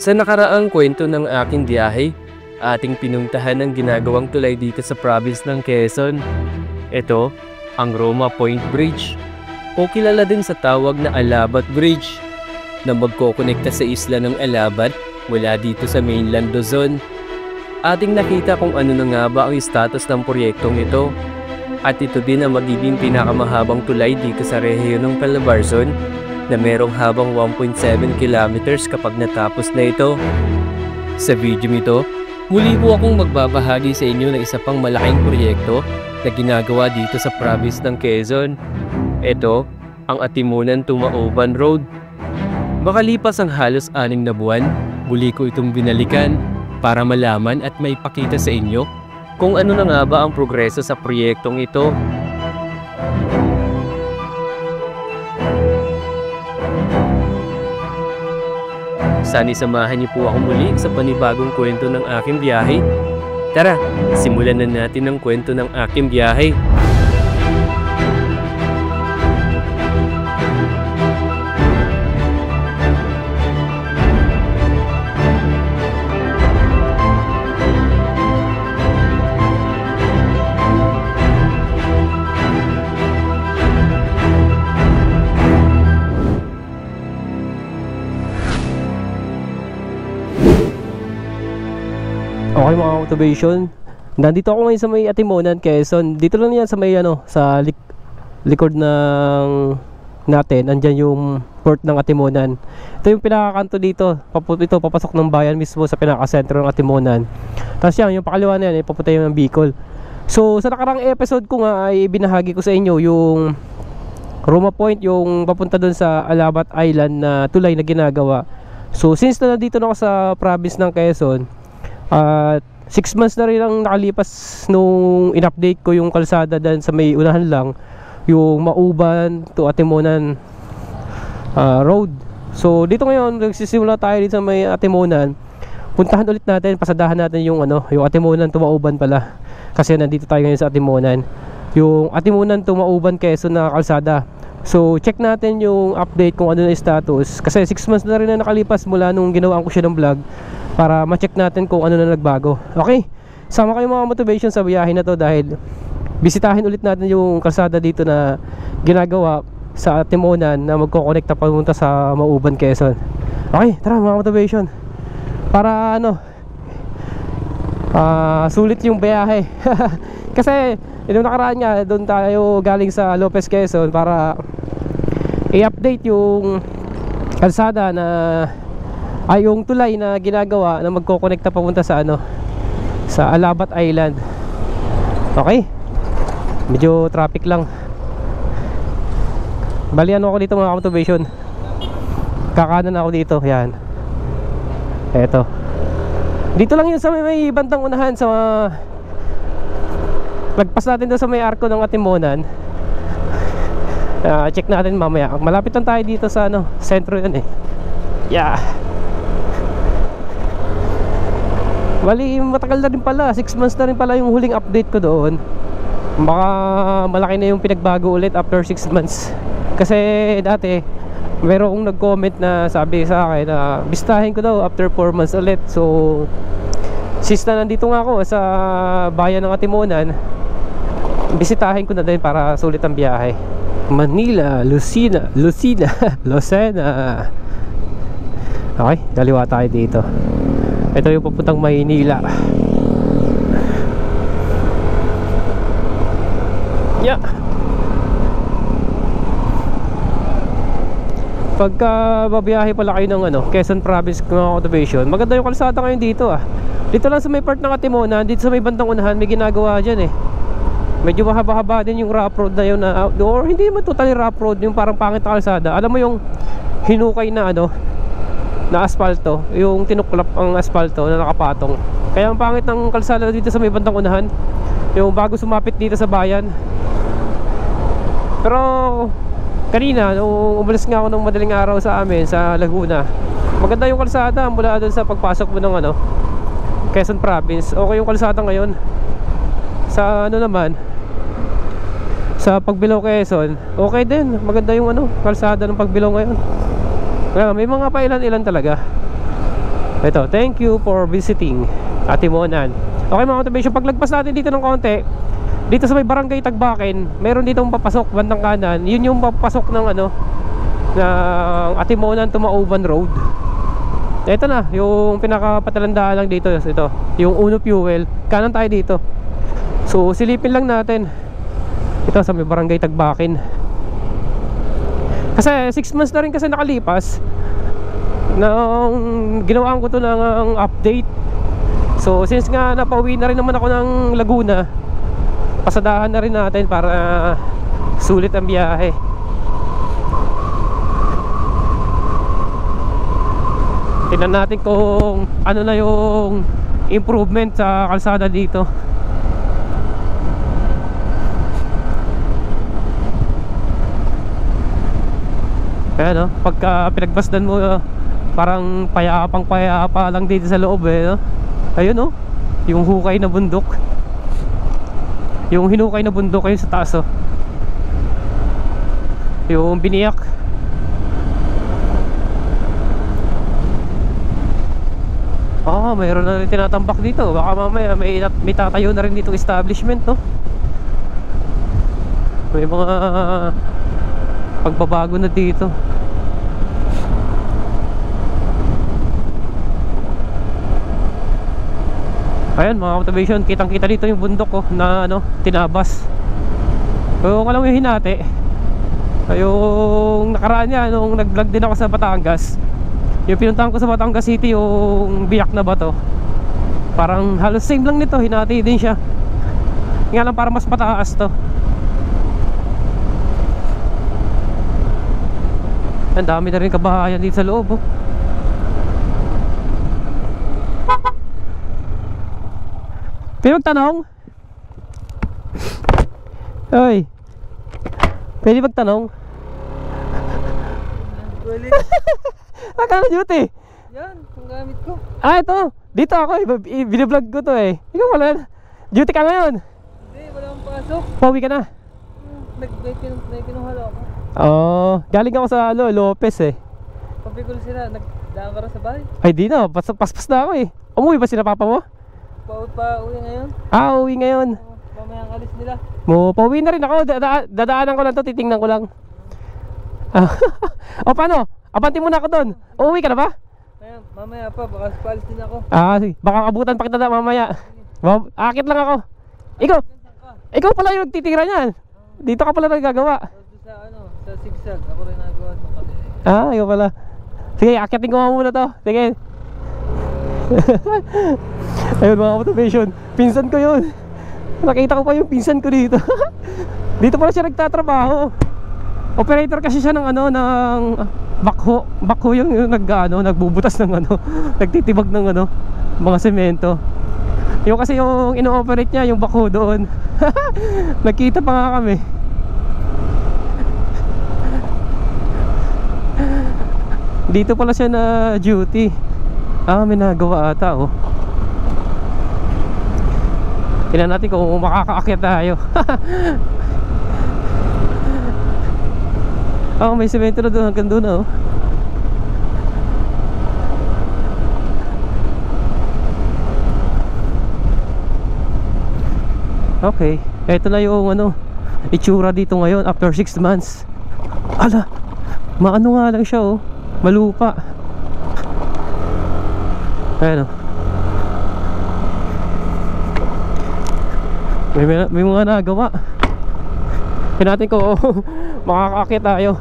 Sa nakaraang kwento ng aking biyahe, ating pinuntahan ang ginagawang tulay dito sa province ng Quezon. Ito, ang Roma Point Bridge, o kilala din sa tawag na Alabat Bridge, na magkokonekta sa isla ng Alabat mula dito sa mainland Luzon. Ating nakita kung ano na nga ba ang status ng proyektong ito, at ito din ang magiging pinakamahabang tulay dito sa rehiyon ng Calabarzon, na merong habang 1.7 kilometers kapag natapos na ito. Sa video nito, muli po akong magbabahagi sa inyo ng isa pang malaking proyekto na ginagawa dito sa province ng Quezon. Ito, ang Atimunan to Mauban Road. Makalipas ang halos 6 na buwan, muli ko itong binalikan para malaman at maipakita sa inyo kung ano na nga ba ang progreso sa proyektong ito. Sana samahan niyo po ako muli sa panibagong kwento ng aking biyahe. Tara, simulan na natin ang kwento ng aking biyahe. Okay mga motivation, nandito ako ngayon sa may Atimunan, Quezon. Dito lang yan sa may sa likod ng natin, andyan yung port ng Atimunan. Ito yung pinakakanto dito, ito papasok ng bayan mismo sa pinakasentro ng Atimunan. Tapos yan, yung pakaliwa na yan, papunta yung Bicol. So sa nakarang episode ko nga ay binahagi ko sa inyo yung Roma Point, yung papunta dun sa Alabat Island na tulay na ginagawa. So since na nandito na ako sa province ng Quezon, 6 months na rin ang nakalipas nung in-update ko yung kalsada dyan sa may unahan lang, yung Mauban to Atimunan road. So dito ngayon nagsisimula tayo dito sa may Atimunan. Puntahan ulit natin, pasadahan natin yung yung Atimunan to Mauban pala, kasi nandito tayo ngayon sa Atimunan, yung Atimunan to Mauban Quezon na kalsada. So check natin yung update kung ano na status, kasi 6 months na rin na nakalipas mula nung ginawaan ko siya ng vlog, para ma-check natin kung ano na nagbago. Okay, sama kayo mga motivation sa biyahe na to, dahil bisitahin ulit natin yung kalsada dito na ginagawa sa Atimunan na magkokonekta papunta sa Mauban, Quezon. Okay, tara mga motivation, para sulit yung biyahe. Kasi yung nakaraan nga, doon tayo galing sa Lopez, Quezon, para i-update yung kalsada na yung tulay na ginagawa na magkokonekta papunta sa sa Alabat Island. Okay, medyo traffic lang. Bali ako dito mga motivation, kakanan ako dito, yan. Eto, dito lang yun sa may bandang unahan, sa lagpas natin doon sa may arko ng Atimunan. Check natin mamaya, malapit lang tayo dito sa sentro yun yeah. Bali matagal na rin pala, 6 months na rin pala yung huling update ko doon. Baka malaki na yung pinagbago ulit after 6 months. Kasi dati merong nag-comment na sabi sa akin na bistahin ko daw after 4 months ulit. So since na nandito nga ako sa bayan ng Atimunan, bisitahin ko na din para sulit ang biyahe. Manila, Lucena Lucena. Okay, kaliwa tayo dito. Ito yung papuntang Maynila. Yeah. Pagka babiyahe pala kayo ng Quezon Province mga motivation, maganda yung kalsada ngayon dito Dito lang sa may part ng Atimunan, dito sa may bandang unahan, may ginagawa dyan Medyo mahaba-haba din yung rough road na yun or hindi naman totally rough road, yung parang pangit na kalsada. Alam mo yung hinukay na na asfalto, yung tinuklap ang asfalto na nakapatong. Kaya ang pangit ng kalsada dito sa may bandang unahan, yung bago sumapit dito sa bayan. Pero kanina nung umalis nga ako ng madaling araw sa amin sa Laguna, maganda yung kalsada mula doon sa pagpasok mo ng Quezon Province. Okay yung kalsada ngayon. Sa naman, sa pagbilao Quezon, okay din, maganda yung kalsada ng pagbilao ngayon. Kaya may mga pailan-ilan talaga. Ito, thank you for visiting Atimonan. Okay mga motivation, paglagpas natin dito ng konti, dito sa may barangay Tagbakin, meron ditong papasok bandang kanan. Yun yung papasok ng ano, ng Atimonan to Mauban Road. Ito na, yung pinakapatalandaan lang dito. Ito, yung Uno Fuel. Kanan tayo dito. So silipin lang natin. Ito sa may barangay Tagbakin. Kasi 6 months na rin kasi nakalipas nang ginawaan ko to ng update. So since nga napauwi na rin naman ako ng Laguna, pasadahan na rin natin para sulit ang biyahe. Tingnan natin kung ano na yung improvement sa kalsada dito. Kaya no, pagka pinagbasdan mo, parang payapang payapa lang dito sa loob no? Ayun no, yung hukay na bundok. Yung hinukay na bundok ayun sa taas yung biniyak. Mayroon na rin tinatambak dito. Baka mamaya may tatayo na rin dito establishment no? May mga pagbabago na dito. Ayan mga motivation, kitang kita dito yung bundok na ano, tinabas. Kung alam mo yung hinati, yung nakaraan niya nung nag vlog din ako sa Batangas, yung pinuntahan ko sa Batangas City, yung biyak na bato, parang halos same lang nito, hinati din siya. Nga lang parang mas mataas to. Ang dami na rin kabahayan dito sa loob Pwede magtanong? Oy, pwede magtanong? Nakala duty? Yan, ang gamit ko. Ito, dito ako binablog ko to Ikaw wala, duty ka ngayon? Hindi, wala akong pasok. Pauwi ka na? May kinuhalo ako. Galing ako sa Lopez Pabigol sila, nagdaan ka rin sa bahay. Ay di na, paspas na ako Umuwi ba sila papa mo? Uwi ngayon. Uwi ngayon. Mamaya ang alis nila. Pauwi na rin ako, dadaanan ko lang to, titingnan ko lang. Paano? Abanti muna ako doon. Uuwi ka na ba? Mamaya pa, baka paalis din ako. Sige. Baka abutan pa kita mamaya. Akit lang ako. Ikaw pala yung titira niyan. Dito ka pala nagagawa. Sa zigzag, ako rin nagawa ng kami. Ikaw pala. Sige, akitin ko muna to. Sige. Ayun mga motivation, pinsan ko yun. Nakita ko pa yung pinsan ko dito. Dito pala siya nagtatrabaho. Operator kasi siya ng ng backhoe. Backhoe yung nagbubutas ng nagtitibag ng mga semento. Yung kasi yung ino-operate niya, yung backhoe doon. Nakita pa nga kami. Dito pala siya na duty. May nagawa ata Tingnan natin kung makakaakyat tayo. May semento na doon, hanggang doon Okay, ito na yung itsura dito ngayon after 6 months. Ala, maano nga lang siya malupa. Ayan may mga nagawa. Tingnan natin kung makakaakyat tayo.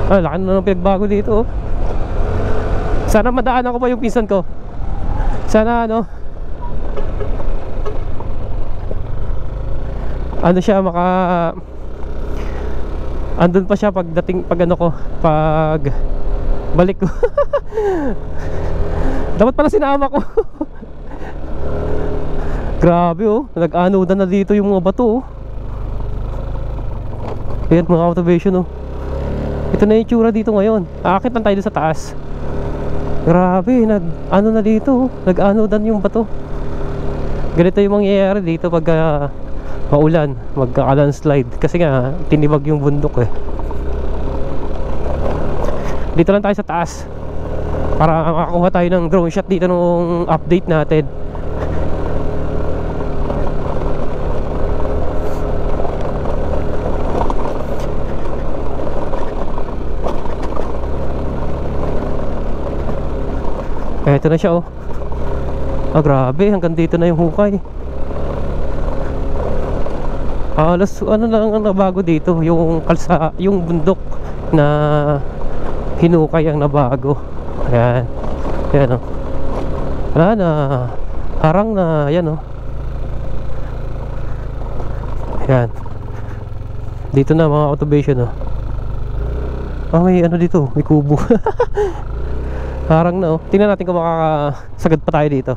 Laki na ng pinagbago dito Sana madaanan ko pa yung pinsan ko. Sana siya andun pa siya pagdating pag balik ko. Dapat pala sinama ko. Grabe nag-anodan na dito yung mga bato Ayan mga motivation Ito na yung tsura dito ngayon. Aakit lang tayo sa taas. Grabe, nag-ano na dito nag-anodan yung bato. Ganito yung mangyayari dito pag maulan, magka-landslide. Kasi nga tinibag yung bundok Dito lang tayo sa taas para makakuha tayo ng drone shot dito nung update natin. Eto na siya, oh. Ah, grabe, hanggang dito na yung hukay. Halos ano lang ang nabago dito, yung yung bundok na hinukay ang nabago. Ayan. Ayan, oh. Wala na, harang na, ayan, oh. Ayan. Dito na mga observation, oh. Ah, may ano dito, may kubo. Harang na, oh. Tingnan natin kung makakasagad pa tayo dito.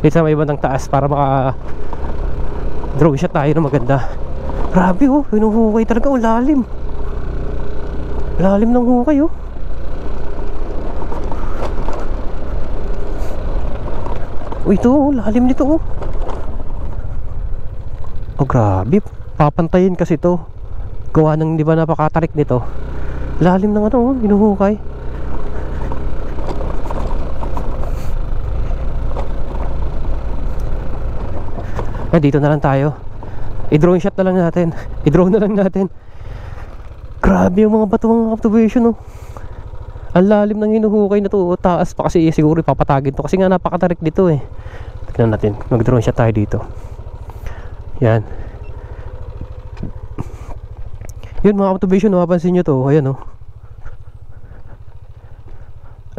Dito sa may bandang taas para maka drone shot tayo na maganda. Grabe, oh. Hinuhukay talaga, oh. Lalim. Lalim ng hukay, oh. Oh, ito, oh. Lalim nito, oh. Oh, grabe. Papantayin kasi to. Gawa ng, di ba, napakatarik nito. Lalim ng ano, oh. Hinuhukay. Dito na lang tayo. I-drone shot na lang natin. I-drone na lang natin. Grabe yung mga bato, mga observation, oh. Ang lalim ng hinuhukay na to, oh. Taas pa kasi siguro ipapatagin to kasi nga napakatarik dito, eh. Tignan natin. Mag-drone shot tayo dito. Yan. Yun mga observation, mapapansin nyo to. Ayan, oh.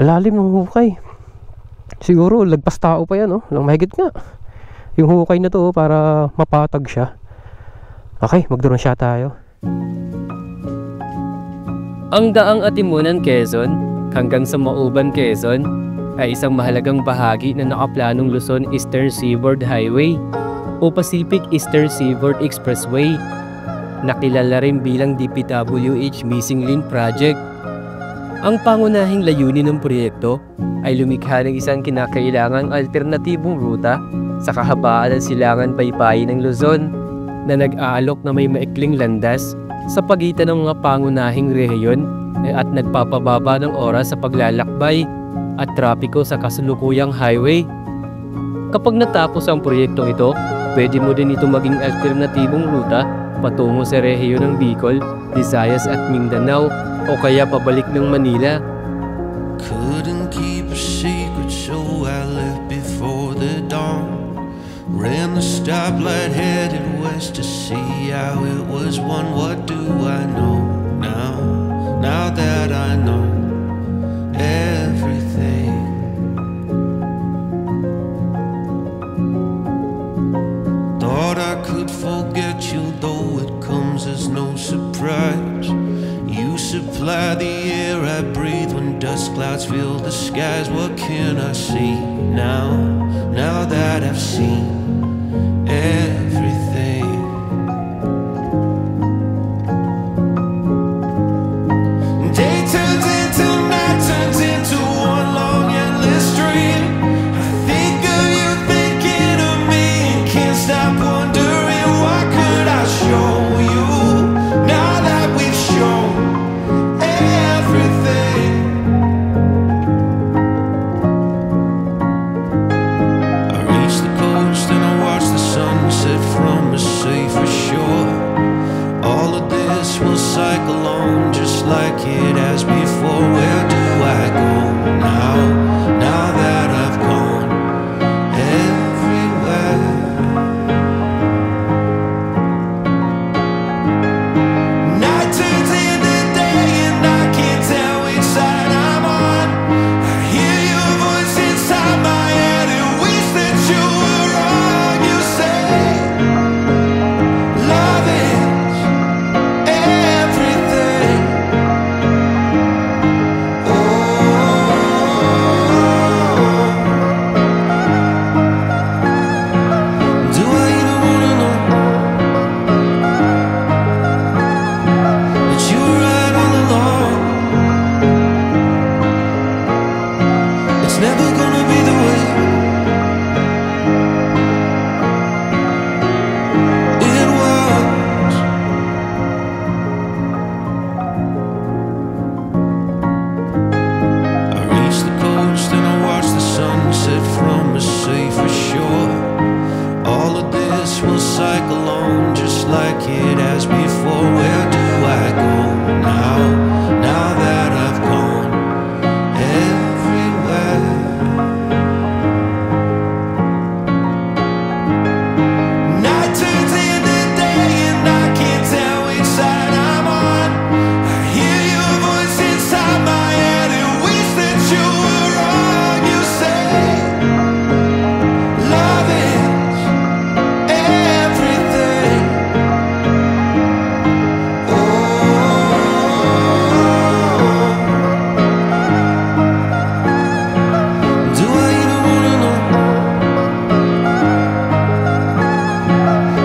Ang lalim ng hukay. Siguro lagpas tao pa yan, oh. Lang mahigit nga yung hukay na to, para mapatag siya. Okay, mag-drone shot tayo. Ang daang Atimunan, Quezon hanggang sa Mauban, Quezon ay isang mahalagang bahagi ng nakaplanong Luzon Eastern Seaboard Highway o Pacific Eastern Seaboard Expressway, nakilala rin bilang DPWH Missing Link Project. Ang pangunahing layunin ng proyekto ay lumikha ng isang kinakailangang alternatibong ruta sa kahabaan ng silangan baybayin ng Luzon na nag-aalok na may maikling landas sa pagitan ng mga pangunahing rehiyon at nagpapababa ng oras sa paglalakbay at trapiko sa kasalukuyang highway. Kapag natapos ang proyektong ito, pwede mo din ito maging alternatibong ruta patungo sa rehiyon ng Bicol, Visayas at Mindanao o kaya pabalik ng Manila. Couldn't keep a secret, so I left before the dawn. Ran the stoplight, headed west to see how it was won. What do I know now? Now that I know everything. Thought I could forget you, though it comes as no surprise. You supply the air I breathe when dust clouds fill the skies. What can I see now? Now that I've seen everything. Day turns into night, turns into one long endless dream. I think of you, thinking of me, and can't stop wondering what could I show you now that we've shown everything. I reached the coast and I watched the sunset much before. Where do I go now? Now that I've gone everywhere. Night turns into day and I can't tell which side I'm on. I hear your voice inside my head and wish that you were wrong. You say love is everything. Oh, do I even wanna know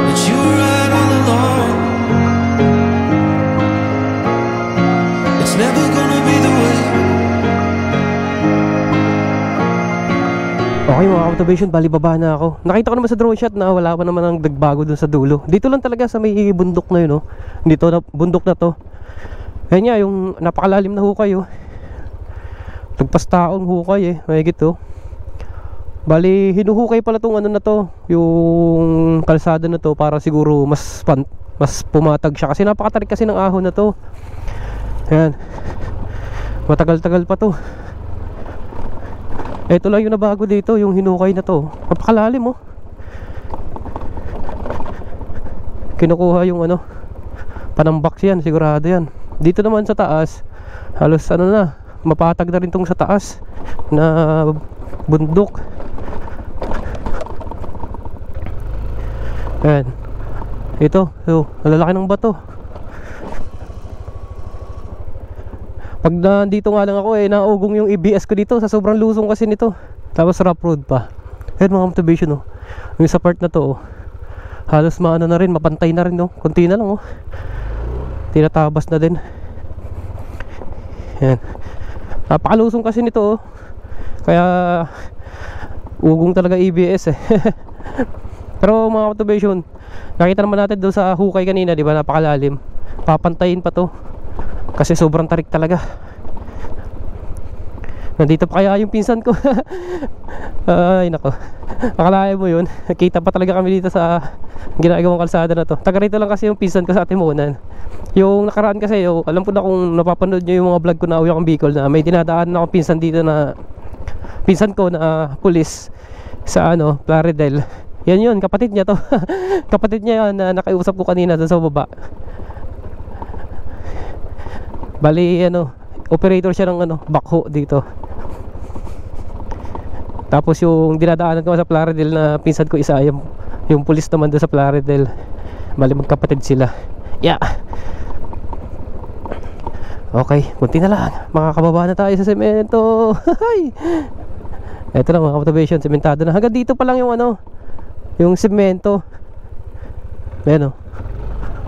that you were right all along? It's never gonna be the way. Okay mga motivation, bali baba na ako. Nakita ko naman sa drone shot na wala pa naman ang nagbago dun sa dulo. Dito lang talaga sa may bundok na yun, oh. Dito na, bundok na to. Ayan nga, yung napakalalim na hukay, oh. Tagpas taong hukay, mahigit, oh. Bali, hinuhukay pala tong ano na to, yung kalsada na to, para siguro mas pumatag siya. Kasi napakatarik kasi ng ahon na to. Ayan. Matagal-tagal pa to. Ito lang yung nabago dito, yung hinukay na to. Napakalalim, oh. Kinukuha yung ano, panambak yan, sigurado yan. Dito naman sa taas, halos ano na, mapatag na rin tong sa taas na bundok. Ayan. Ito, lalaki ng bato. Pag nandito nga lang ako, naugong yung EBS ko dito sa sobrang lusong kasi nito. Tapos rough road pa. Ayan mga motivation, oh. Yung sa part na to, oh, halos maano na rin, mapantay na rin, oh. Kunti na lang, oh. Tinatabas na din. Ayan. Napakalusong kasi nito, oh. Kaya ugong talaga EBS, eh. Pero mga motivation, nakita naman natin doon sa hukay kanina, di ba? Napakalalim. Papantayin pa to kasi sobrang tarik talaga. Nandito pa kaya yung pinsan ko. Ay nako, akalain mo yun, nakita pa talaga kami dito sa ginagawang kalsada na to. Taga rito lang kasi yung pinsan ko sa Timonan. Yung nakaraan kasi, alam ko na kung napapanood nyo yung mga vlog ko na uwi akong Bicol, na may dinadaan na akong pinsan dito, na pinsan ko na pulis sa ano, Plaridel. Yan yun, kapatid niya to. Kapatid niya yan na nakiusap ko kanina doon sa baba. Bali ano, operator siya ng ano, backhoe dito. Tapos yung dinadaanan ko sa Plaridel na pinsan ko isa, yung pulis naman doon sa Plaridel. Bali magkapatid sila. Yeah. Okay, kunti na lang, makakababa na tayo sa semento. Ito lang mga motivation, sementado na. Hanggang dito pa lang yung ano, yung semento. Ayan, oh.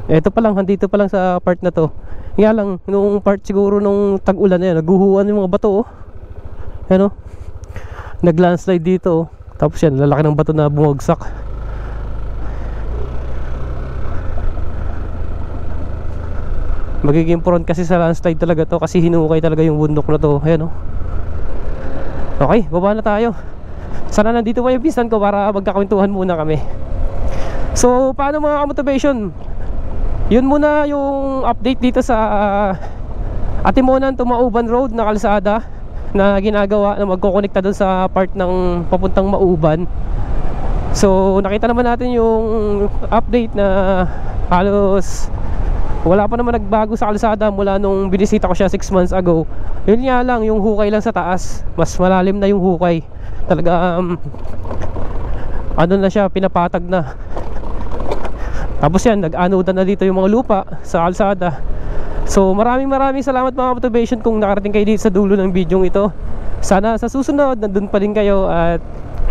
Ito pa lang, handito pa lang sa part na to. Nga lang, nung part siguro nung tag-ulan na yan, naguhuan yung mga bato, oh. Ayan, oh. Nag-landslide dito, oh. Tapos yan, lalaki ng bato na bumagsak. Magiging prone kasi sa landslide talaga to, kasi hinukay talaga yung bundok na to. Ayan, oh. Okay, baba na tayo. Sana nandito pa yung pinsan ko para magkakwentuhan muna kami. So, paano mga ka-motivation? Yun muna yung update dito sa Atimonan to Mauban Road na kalsada na ginagawa, na magkokonekta dun sa part ng papuntang Mauban. So nakita naman natin yung update na halos wala pa naman nagbago sa kalsada mula nung binisita ko siya 6 months ago. Yun nga lang, yung hukay lang sa taas, mas malalim na yung hukay. Talaga ano na siya, pinapatag na. Tapos yan, nag-anodan na dito yung mga lupa sa kalsada. So maraming salamat mga motivation kung nakarating kayo dito sa dulo ng video ito. Sana sa susunod nandun pa rin kayo. At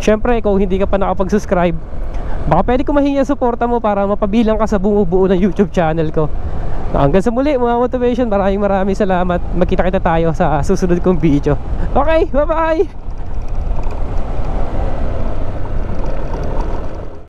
syempre kung hindi ka pa nakapag-subscribe, baka pwede ko mahingi ang suporta mo para mapabilang ka sa bumubuo ng YouTube channel ko. Hanggang sa muli mga motivation, maraming salamat. Magkita-kita tayo sa susunod kong video. Okay, bye bye!